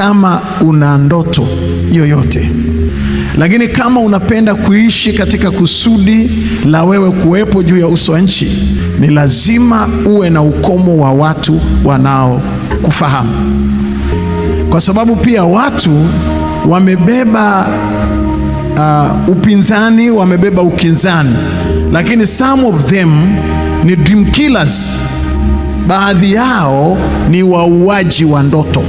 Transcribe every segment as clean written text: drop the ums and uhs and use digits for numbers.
kama una ndoto yoyote. Lakini kama unapenda kuishi katika kusudi la wewe kuwepo juu ya uso wa nchi, ni lazima uwe na ukomo wa watu wanaokufahamu, kwa sababu pia watu wamebeba upinzani, wamebeba ukinzani, lakini some of them ni dream killers. Baadhi yao ni wauaji wa ndoto.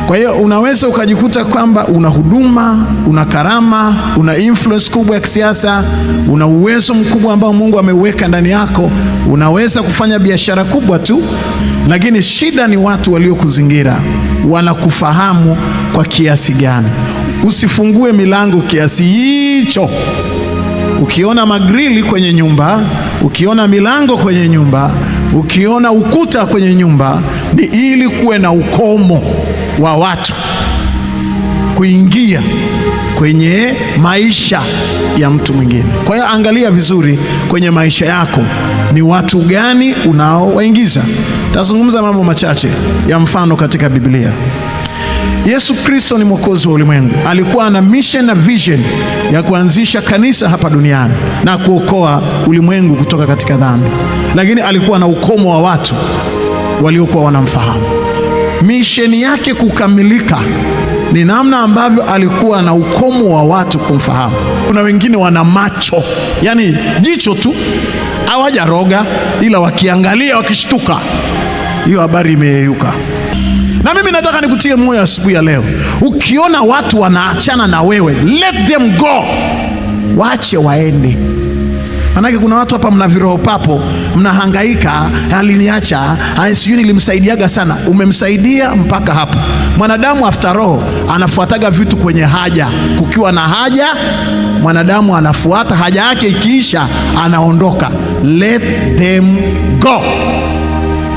Kwa hiyo unaweza ukajikuta kwamba una huduma, una karama, una influence kubwa ya kisiasa, una uwezo mkubwa ambao Mungu ameuweka ndani yako, unaweza kufanya biashara kubwa tu, lakini shida ni watu waliokuzingira wanakufahamu kwa kiasi gani. Usifungue milango kiasi hicho. Ukiona magrili kwenye nyumba, ukiona milango kwenye nyumba, ukiona ukuta kwenye nyumba, ni ili kuwe na ukomo wa watu kuingia kwenye maisha ya mtu mwingine. Kwa hiyo angalia vizuri kwenye maisha yako, ni watu gani unaowaingiza. Tazungumza mambo machache ya mfano katika Biblia. Yesu Kristo ni mwokozi wa ulimwengu. Alikuwa na mission na vision ya kuanzisha kanisa hapa duniani na kuokoa ulimwengu kutoka katika dhambi, lakini alikuwa na ukomo wa watu waliokuwa wanamfahamu. Mission yake kukamilika ni namna ambavyo alikuwa na ukomo wa watu kumfahamu. Kuna wengine wana macho, yani jicho tu, hawajaroga, ila wakiangalia wakishtuka, hiyo habari imeyeyuka. Na mimi nataka nikutie moyo asubuhi ya leo, ukiona watu wanaachana na wewe, let them go, waache waende. Manake kuna watu hapa mna viroho papo, mnahangaika, aliniacha, sijui nilimsaidiaga sana. Umemsaidia mpaka hapo. Mwanadamu after all anafuataga vitu kwenye haja. Kukiwa na haja, mwanadamu anafuata haja yake, ikiisha anaondoka. Let them go.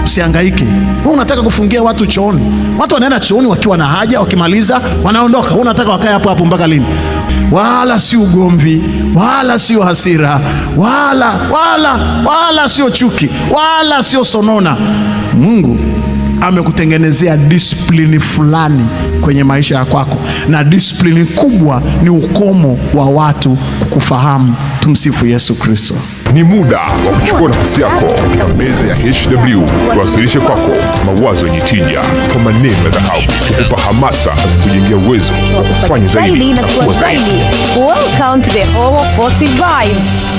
Usihangaike. Wewe unataka kufungia watu chooni. Watu wanaenda chooni wakiwa na haja, wakimaliza wanaondoka. Wewe unataka wakae hapo hapo mpaka lini? Wala si ugomvi, wala sio hasira, wala sio chuki, wala sio sonona. Mungu amekutengenezea disiplini fulani kwenye maisha ya kwako, na disiplini kubwa ni ukomo wa watu kukufahamu. Tumsifu Yesu Kristo. Ni muda wa kuchukua nafasi yako katika meza ya HW, tuwasilishe kwako mawazo yenye tija kwa maneno ya dhahabu, kukupa hamasa na kujengea uwezo wa kufanya zaidi na kuwa zaidi. Welcome to the home of positive vibes.